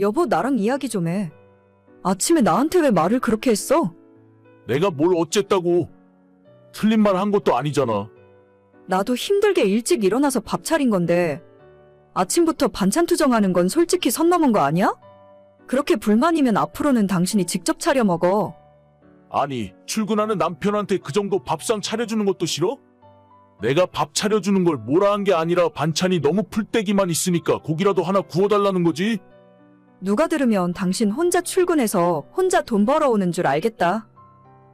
여보, 나랑 이야기 좀 해. 아침에 나한테 왜 말을 그렇게 했어? 내가 뭘 어쨌다고. 틀린 말 한 것도 아니잖아. 나도 힘들게 일찍 일어나서 밥 차린 건데 아침부터 반찬 투정하는 건 솔직히 선 넘은 거 아니야? 그렇게 불만이면 앞으로는 당신이 직접 차려 먹어. 아니, 출근하는 남편한테 그 정도 밥상 차려주는 것도 싫어? 내가 밥 차려주는 걸 뭐라 한 게 아니라 반찬이 너무 풀떼기만 있으니까 고기라도 하나 구워달라는 거지? 누가 들으면 당신 혼자 출근해서 혼자 돈 벌어오는 줄 알겠다.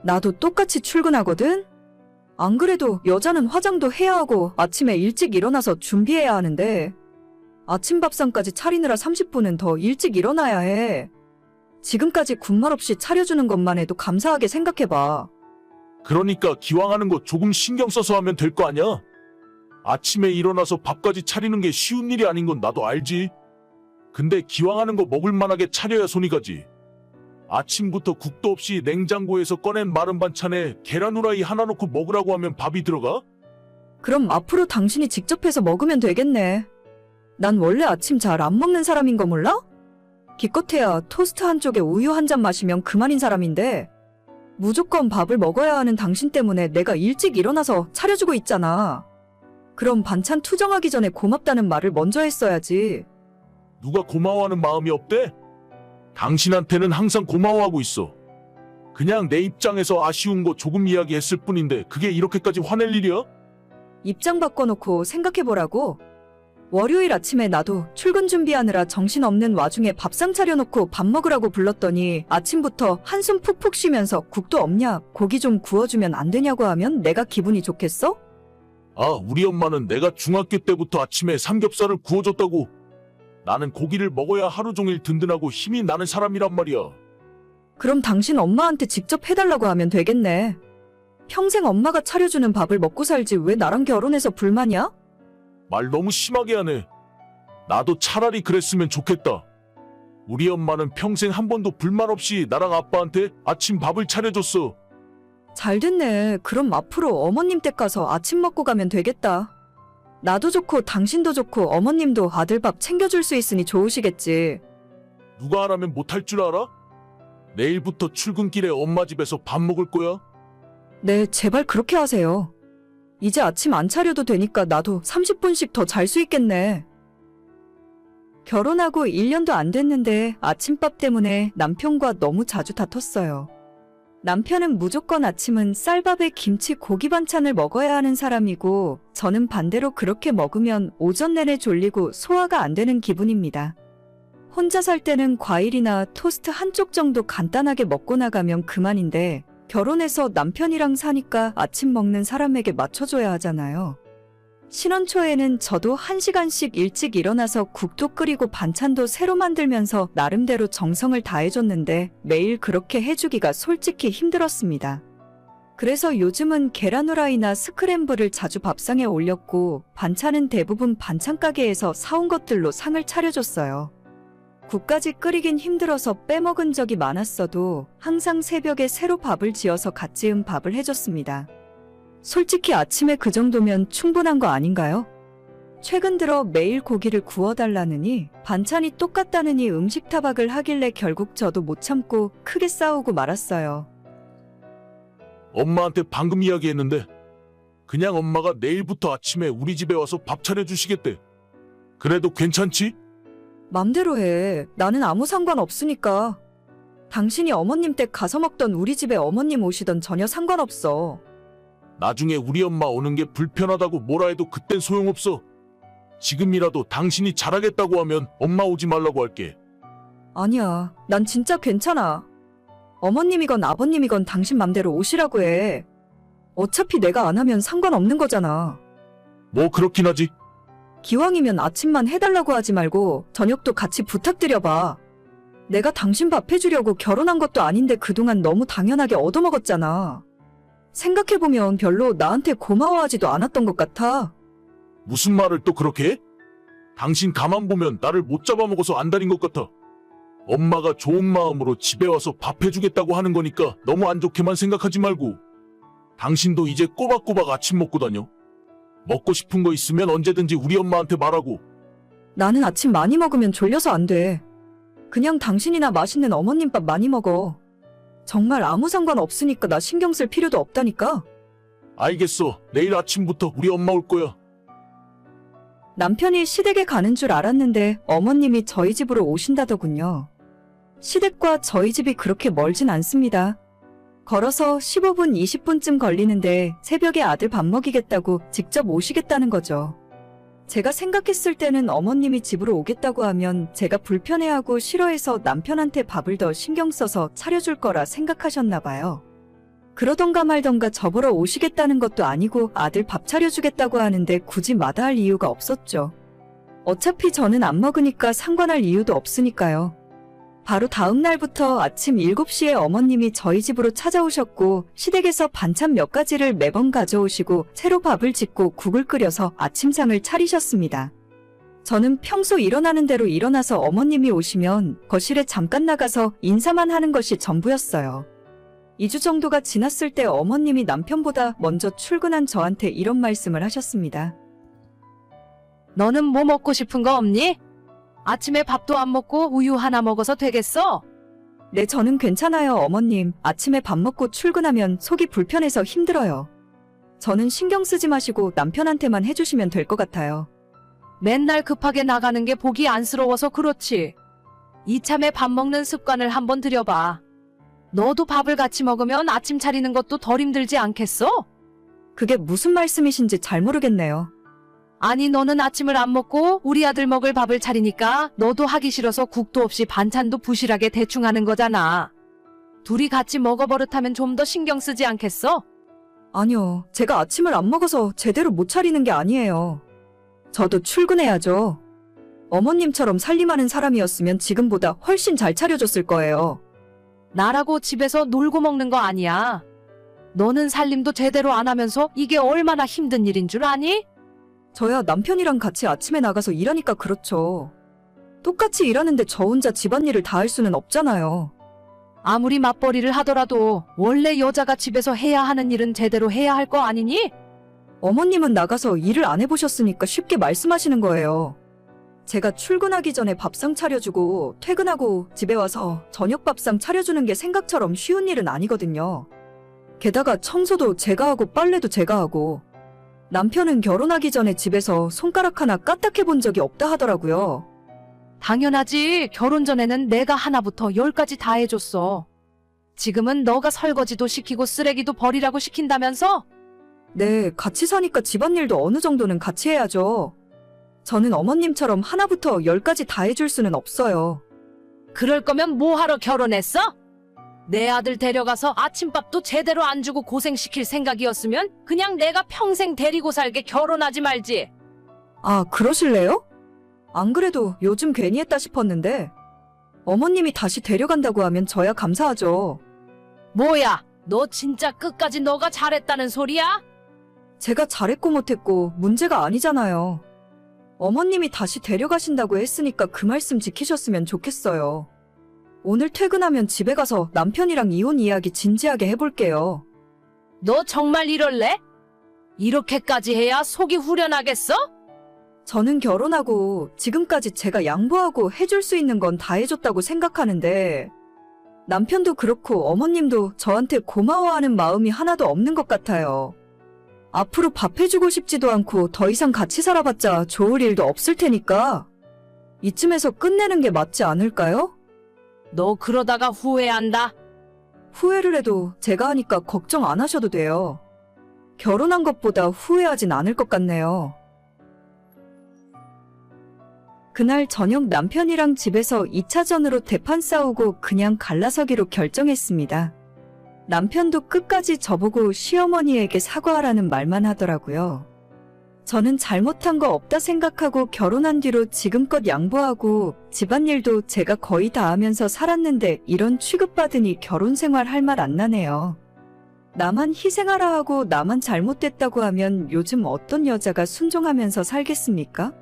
나도 똑같이 출근하거든? 안 그래도 여자는 화장도 해야 하고 아침에 일찍 일어나서 준비해야 하는데 아침 밥상까지 차리느라 30분은 더 일찍 일어나야 해. 지금까지 군말 없이 차려주는 것만 해도 감사하게 생각해봐. 그러니까 기왕 하는 거 조금 신경 써서 하면 될 거 아니야? 아침에 일어나서 밥까지 차리는 게 쉬운 일이 아닌 건 나도 알지. 근데 기왕 하는 거 먹을 만하게 차려야 손이 가지. 아침부터 국도 없이 냉장고에서 꺼낸 마른 반찬에 계란 후라이 하나 넣고 먹으라고 하면 밥이 들어가? 그럼 앞으로 당신이 직접 해서 먹으면 되겠네. 난 원래 아침 잘 안 먹는 사람인 거 몰라? 기껏해야 토스트 한쪽에 우유 한 잔 마시면 그만인 사람인데 무조건 밥을 먹어야 하는 당신 때문에 내가 일찍 일어나서 차려주고 있잖아. 그럼 반찬 투정하기 전에 고맙다는 말을 먼저 했어야지. 누가 고마워하는 마음이 없대? 당신한테는 항상 고마워하고 있어. 그냥 내 입장에서 아쉬운 거 조금 이야기했을 뿐인데 그게 이렇게까지 화낼 일이야? 입장 바꿔놓고 생각해보라고. 월요일 아침에 나도 출근 준비하느라 정신없는 와중에 밥상 차려놓고 밥 먹으라고 불렀더니 아침부터 한숨 푹푹 쉬면서 국도 없냐, 고기 좀 구워주면 안 되냐고 하면 내가 기분이 좋겠어? 아, 우리 엄마는 내가 중학교 때부터 아침에 삼겹살을 구워줬다고. 나는 고기를 먹어야 하루 종일 든든하고 힘이 나는 사람이란 말이야. 그럼 당신 엄마한테 직접 해달라고 하면 되겠네. 평생 엄마가 차려주는 밥을 먹고 살지 왜 나랑 결혼해서 불만이야? 말 너무 심하게 하네. 나도 차라리 그랬으면 좋겠다. 우리 엄마는 평생 한 번도 불만 없이 나랑 아빠한테 아침 밥을 차려줬어. 잘 됐네. 그럼 앞으로 어머님 댁 가서 아침 먹고 가면 되겠다. 나도 좋고 당신도 좋고 어머님도 아들 밥 챙겨줄 수 있으니 좋으시겠지. 누가 하라면 못할 줄 알아? 내일부터 출근길에 엄마 집에서 밥 먹을 거야? 네, 제발 그렇게 하세요. 이제 아침 안 차려도 되니까 나도 30분씩 더 잘 수 있겠네. 결혼하고 1년도 안 됐는데 아침밥 때문에 남편과 너무 자주 다퉜어요. 남편은 무조건 아침은 쌀밥에 김치 고기 반찬을 먹어야 하는 사람이고 저는 반대로 그렇게 먹으면 오전 내내 졸리고 소화가 안 되는 기분입니다. 혼자 살 때는 과일이나 토스트 한쪽 정도 간단하게 먹고 나가면 그만인데 결혼해서 남편이랑 사니까 아침 먹는 사람에게 맞춰줘야 하잖아요. 신혼 초에는 저도 1시간씩 일찍 일어나서 국도 끓이고 반찬도 새로 만들면서 나름대로 정성을 다해줬는데 매일 그렇게 해주기가 솔직히 힘들었습니다. 그래서 요즘은 계란 후라이나 스크램블을 자주 밥상에 올렸고 반찬은 대부분 반찬 가게에서 사온 것들로 상을 차려줬어요. 국까지 끓이긴 힘들어서 빼먹은 적이 많았어도 항상 새벽에 새로 밥을 지어서 갓 지은 밥을 해줬습니다. 솔직히 아침에 그 정도면 충분한 거 아닌가요? 최근 들어 매일 고기를 구워달라느니 반찬이 똑같다느니 음식 타박을 하길래 결국 저도 못 참고 크게 싸우고 말았어요. 엄마한테 방금 이야기했는데 그냥 엄마가 내일부터 아침에 우리 집에 와서 밥 차려주시겠대. 그래도 괜찮지? 맘대로 해. 나는 아무 상관 없으니까. 당신이 어머님 댁 가서 먹던 우리 집에 어머님 오시던 전혀 상관없어. 나중에 우리 엄마 오는 게 불편하다고 뭐라 해도 그땐 소용없어. 지금이라도 당신이 잘하겠다고 하면 엄마 오지 말라고 할게. 아니야. 난 진짜 괜찮아. 어머님이건 아버님이건 당신 맘대로 오시라고 해. 어차피 내가 안 하면 상관없는 거잖아. 뭐 그렇긴 하지. 기왕이면 아침만 해달라고 하지 말고 저녁도 같이 부탁드려봐. 내가 당신 밥 해주려고 결혼한 것도 아닌데 그동안 너무 당연하게 얻어먹었잖아. 생각해보면 별로 나한테 고마워하지도 않았던 것 같아. 무슨 말을 또 그렇게 해? 당신 가만 보면 나를 못 잡아먹어서 안달인 것 같아. 엄마가 좋은 마음으로 집에 와서 밥 해주겠다고 하는 거니까 너무 안 좋게만 생각하지 말고. 당신도 이제 꼬박꼬박 아침 먹고 다녀. 먹고 싶은 거 있으면 언제든지 우리 엄마한테 말하고. 나는 아침 많이 먹으면 졸려서 안 돼. 그냥 당신이나 맛있는 어머님 밥 많이 먹어. 정말 아무 상관 없으니까 나 신경 쓸 필요도 없다니까. 알겠어. 내일 아침부터 우리 엄마 올 거야. 남편이 시댁에 가는 줄 알았는데 어머님이 저희 집으로 오신다더군요. 시댁과 저희 집이 그렇게 멀진 않습니다. 걸어서 15분, 20분쯤 걸리는데 새벽에 아들 밥 먹이겠다고 직접 오시겠다는 거죠. 제가 생각했을 때는 어머님이 집으로 오겠다고 하면 제가 불편해하고 싫어해서 남편한테 밥을 더 신경 써서 차려줄 거라 생각하셨나 봐요. 그러던가 말던가 저보러 오시겠다는 것도 아니고 아들 밥 차려주겠다고 하는데 굳이 마다할 이유가 없었죠. 어차피 저는 안 먹으니까 상관할 이유도 없으니까요. 바로 다음 날부터 아침 7시에 어머님이 저희 집으로 찾아오셨고 시댁에서 반찬 몇 가지를 매번 가져오시고 새로 밥을 짓고 국을 끓여서 아침상을 차리셨습니다. 저는 평소 일어나는 대로 일어나서 어머님이 오시면 거실에 잠깐 나가서 인사만 하는 것이 전부였어요. 2주 정도가 지났을 때 어머님이 남편보다 먼저 출근한 저한테 이런 말씀을 하셨습니다. 너는 뭐 먹고 싶은 거 없니? 아침에 밥도 안 먹고 우유 하나 먹어서 되겠어? 네, 저는 괜찮아요, 어머님. 아침에 밥 먹고 출근하면 속이 불편해서 힘들어요. 저는 신경 쓰지 마시고 남편한테만 해주시면 될 것 같아요. 맨날 급하게 나가는 게 보기 안쓰러워서 그렇지. 이참에 밥 먹는 습관을 한번 들여봐. 너도 밥을 같이 먹으면 아침 차리는 것도 덜 힘들지 않겠어? 그게 무슨 말씀이신지 잘 모르겠네요. 아니 너는 아침을 안 먹고 우리 아들 먹을 밥을 차리니까 너도 하기 싫어서 국도 없이 반찬도 부실하게 대충 하는 거잖아. 둘이 같이 먹어 버릇하면 좀 더 신경 쓰지 않겠어? 아니요, 제가 아침을 안 먹어서 제대로 못 차리는 게 아니에요. 저도 출근해야죠. 어머님처럼 살림하는 사람이었으면 지금보다 훨씬 잘 차려줬을 거예요. 나라고 집에서 놀고 먹는 거 아니야. 너는 살림도 제대로 안 하면서 이게 얼마나 힘든 일인 줄 아니? 저야 남편이랑 같이 아침에 나가서 일하니까 그렇죠. 똑같이 일하는데 저 혼자 집안일을 다 할 수는 없잖아요. 아무리 맞벌이를 하더라도 원래 여자가 집에서 해야 하는 일은 제대로 해야 할 거 아니니? 어머님은 나가서 일을 안 해보셨으니까 쉽게 말씀하시는 거예요. 제가 출근하기 전에 밥상 차려주고 퇴근하고 집에 와서 저녁 밥상 차려주는 게 생각처럼 쉬운 일은 아니거든요. 게다가 청소도 제가 하고 빨래도 제가 하고 남편은 결혼하기 전에 집에서 손가락 하나 까딱해 본 적이 없다 하더라고요. 당연하지. 결혼 전에는 내가 하나부터 10까지 다 해줬어. 지금은 너가 설거지도 시키고 쓰레기도 버리라고 시킨다면서? 네, 같이 사니까 집안일도 어느 정도는 같이 해야죠. 저는 어머님처럼 하나부터 10까지 다 해줄 수는 없어요. 그럴 거면 뭐하러 결혼했어? 내 아들 데려가서 아침밥도 제대로 안 주고 고생시킬 생각이었으면 그냥 내가 평생 데리고 살게 결혼하지 말지. 아, 그러실래요? 안 그래도 요즘 괜히 했다 싶었는데 어머님이 다시 데려간다고 하면 저야 감사하죠. 뭐야, 너 진짜 끝까지 너가 잘했다는 소리야? 제가 잘했고 못했고 문제가 아니잖아요. 어머님이 다시 데려가신다고 했으니까 그 말씀 지키셨으면 좋겠어요. 오늘 퇴근하면 집에 가서 남편이랑 이혼 이야기 진지하게 해볼게요. 너 정말 이럴래? 이렇게까지 해야 속이 후련하겠어? 저는 결혼하고 지금까지 제가 양보하고 해줄 수 있는 건 다 해줬다고 생각하는데 남편도 그렇고 어머님도 저한테 고마워하는 마음이 하나도 없는 것 같아요. 앞으로 밥 해주고 싶지도 않고 더 이상 같이 살아봤자 좋을 일도 없을 테니까 이쯤에서 끝내는 게 맞지 않을까요? 너 그러다가 후회한다. 후회를 해도 제가 하니까 걱정 안 하셔도 돼요. 결혼한 것보다 후회하진 않을 것 같네요. 그날 저녁 남편이랑 집에서 2차전으로 대판 싸우고 그냥 갈라서기로 결정했습니다. 남편도 끝까지 저보고 시어머니에게 사과하라는 말만 하더라고요. 저는 잘못한 거 없다 생각하고 결혼한 뒤로 지금껏 양보하고 집안일도 제가 거의 다 하면서 살았는데 이런 취급받으니 결혼 생활 할 말 안 나네요. 나만 희생하라 하고 나만 잘못됐다고 하면 요즘 어떤 여자가 순종하면서 살겠습니까?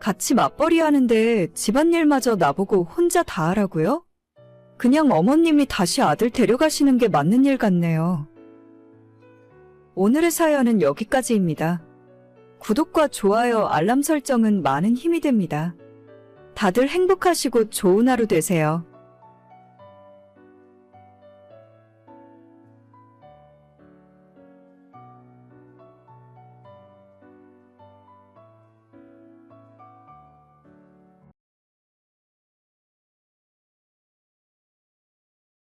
같이 맞벌이 하는데 집안일마저 나보고 혼자 다 하라고요? 그냥 어머님이 다시 아들 데려가시는 게 맞는 일 같네요. 오늘의 사연은 여기까지입니다. 구독과 좋아요, 알람 설정은 많은 힘이 됩니다. 다들 행복하시고 좋은 하루 되세요.